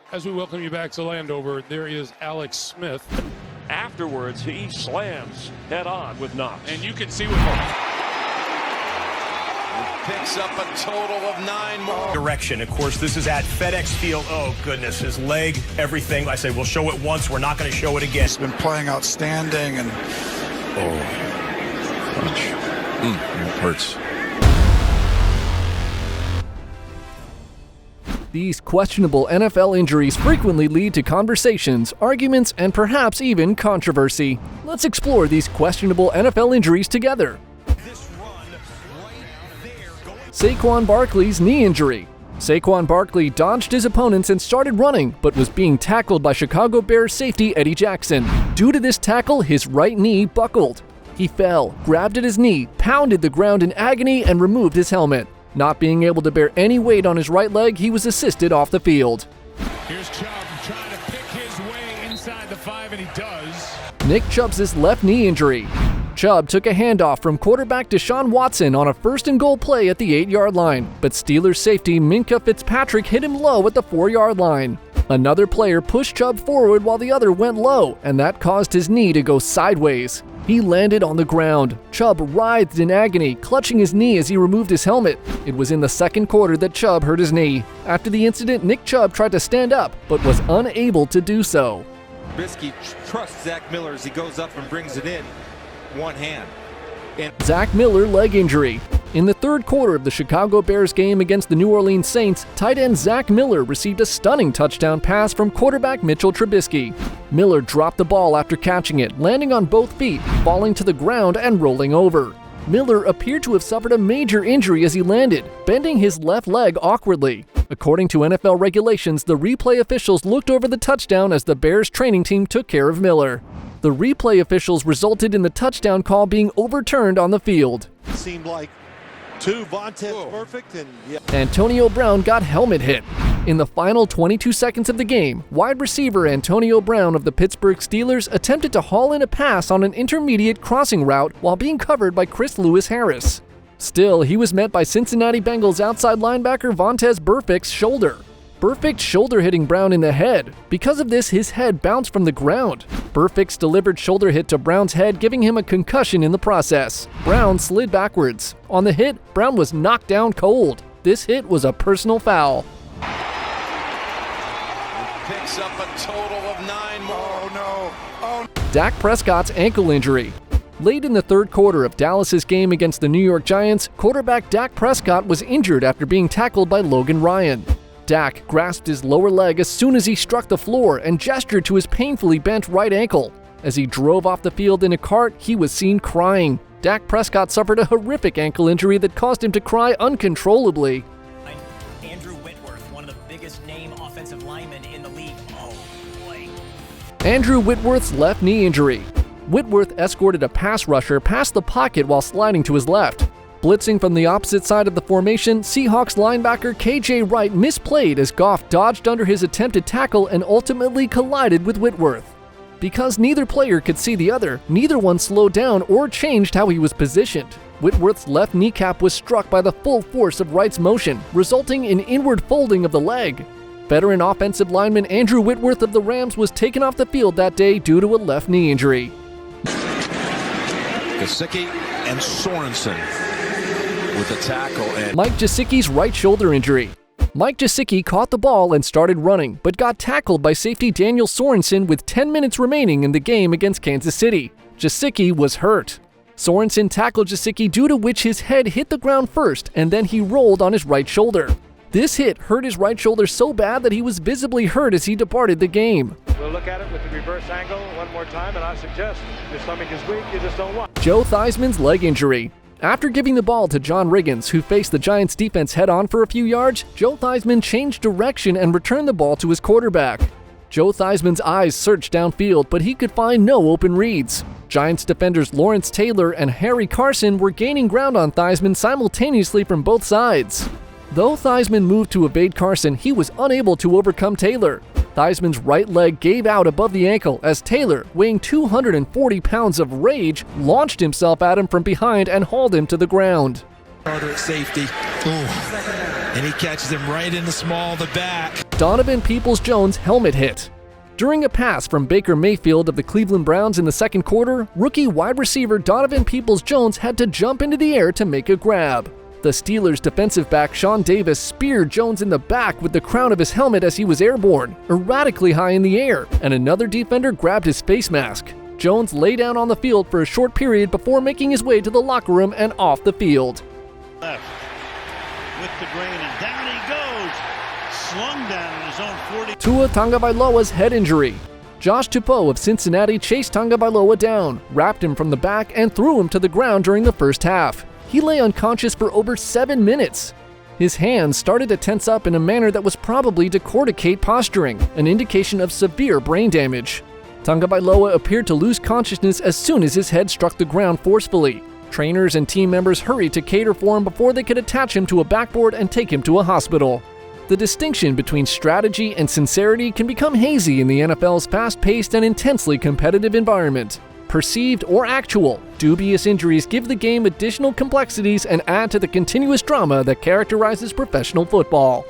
As we welcome you back to Landover, there is Alex Smith. Afterwards, he slams head on with Knox. And you can see what picks up a total of 9 more. Direction. Of course, this is at FedEx Field. Oh, goodness. His leg, everything. I say, we'll show it once. We're not going to show it again. He's been playing outstanding and... It hurts. These questionable NFL injuries frequently lead to conversations, arguments, and perhaps even controversy. Let's explore these questionable NFL injuries together. Saquon Barkley's knee injury. Saquon Barkley dodged his opponents and started running, but was being tackled by Chicago Bears safety Eddie Jackson. Due to this tackle, his right knee buckled. He fell, grabbed at his knee, pounded the ground in agony, and removed his helmet. Not being able to bear any weight on his right leg, he was assisted off the field. Here's Chubb trying to pick his way inside the 5, and he does. Nick Chubb's left knee injury. Chubb took a handoff from quarterback Deshaun Watson on a 1st and goal play at the 8-yard line, but Steelers safety Minkah Fitzpatrick hit him low at the 4-yard line. Another player pushed Chubb forward while the other went low, and that caused his knee to go sideways. He landed on the ground. Chubb writhed in agony, clutching his knee as he removed his helmet. It was in the 2nd quarter that Chubb hurt his knee. After the incident, Nick Chubb tried to stand up, but was unable to do so. Trubisky trusts Zach Miller as he goes up and brings it in one hand. Zach Miller leg injury. In the 3rd quarter of the Chicago Bears game against the New Orleans Saints, tight end Zach Miller received a stunning touchdown pass from quarterback Mitchell Trubisky. Miller dropped the ball after catching it, landing on both feet, falling to the ground and rolling over. Miller appeared to have suffered a major injury as he landed, bending his left leg awkwardly. According to NFL regulations, the replay officials looked over the touchdown as the Bears training team took care of Miller. The replay officials resulted in the touchdown call being overturned on the field. Seemed like Vontez perfect, and Antonio Brown got helmet hit. In the final 22 seconds of the game, wide receiver Antonio Brown of the Pittsburgh Steelers attempted to haul in a pass on an intermediate crossing route while being covered by Chris Lewis-Harris. Still, he was met by Cincinnati Bengals outside linebacker Vontez Burfict's shoulder. Burfict shoulder hitting Brown in the head. Because of this, his head bounced from the ground. Burfict's delivered shoulder hit to Brown's head, giving him a concussion in the process. Brown slid backwards. On the hit, Brown was knocked down cold. This hit was a personal foul. Picks up a total of 9 more. Dak Prescott's ankle injury. Late in the 3rd quarter of Dallas's game against the New York Giants, quarterback Dak Prescott was injured after being tackled by Logan Ryan. Dak grasped his lower leg as soon as he struck the floor and gestured to his painfully bent right ankle. As he drove off the field in a cart, he was seen crying. Dak Prescott suffered a horrific ankle injury that caused him to cry uncontrollably. Andrew Whitworth, one of the biggest name offensive linemen in the league. Oh, boy. Andrew Whitworth's left knee injury. Whitworth escorted a pass rusher past the pocket while sliding to his left. Blitzing from the opposite side of the formation, Seahawks linebacker K.J. Wright misplayed as Goff dodged under his attempted tackle and ultimately collided with Whitworth. Because neither player could see the other, neither one slowed down or changed how he was positioned. Whitworth's left kneecap was struck by the full force of Wright's motion, resulting in inward folding of the leg. Veteran offensive lineman Andrew Whitworth of the Rams was taken off the field that day due to a left knee injury. Gesicki and Sorensen with the tackle. And Mike Gesicki's right shoulder injury. Mike Gesicki caught the ball and started running, but got tackled by safety Daniel Sorensen with 10 minutes remaining in the game against Kansas City. Gesicki was hurt. Sorensen tackled Gesicki, due to which his head hit the ground first, and then he rolled on his right shoulder. This hit hurt his right shoulder so bad that he was visibly hurt as he departed the game. We'll look at it with the reverse angle one more time, and I suggest if your stomach is weak, you just don't watch. Joe Theismann's leg injury. After giving the ball to John Riggins, who faced the Giants defense head-on for a few yards, Joe Theismann changed direction and returned the ball to his quarterback. Joe Theismann's eyes searched downfield, but he could find no open reads. Giants defenders Lawrence Taylor and Harry Carson were gaining ground on Theismann simultaneously from both sides. Though Theismann moved to evade Carson, he was unable to overcome Taylor. Theismann's right leg gave out above the ankle as Taylor, weighing 240 pounds of rage, launched himself at him from behind and hauled him to the ground. Carter at safety. And he catches him right in the small of the back. Donovan Peoples-Jones helmet hit. During a pass from Baker Mayfield of the Cleveland Browns in the second quarter, rookie wide receiver Donovan Peoples-Jones had to jump into the air to make a grab. The Steelers' defensive back Sean Davis speared Jones in the back with the crown of his helmet as he was airborne, erratically high in the air, and another defender grabbed his face mask. Jones lay down on the field for a short period before making his way to the locker room and off the field. Left with the grain, and down he goes, slung down in his own 40. Tua Tagovailoa's head injury. Josh Tupou of Cincinnati chased Tagovailoa down, wrapped him from the back, and threw him to the ground during the first half. He lay unconscious for over 7 minutes. His hands started to tense up in a manner that was probably decorticate posturing, an indication of severe brain damage. Tagovailoa appeared to lose consciousness as soon as his head struck the ground forcefully. Trainers and team members hurried to cater for him before they could attach him to a backboard and take him to a hospital. The distinction between strategy and sincerity can become hazy in the NFL's fast-paced and intensely competitive environment. Perceived or actual, dubious injuries give the game additional complexities and add to the continuous drama that characterizes professional football.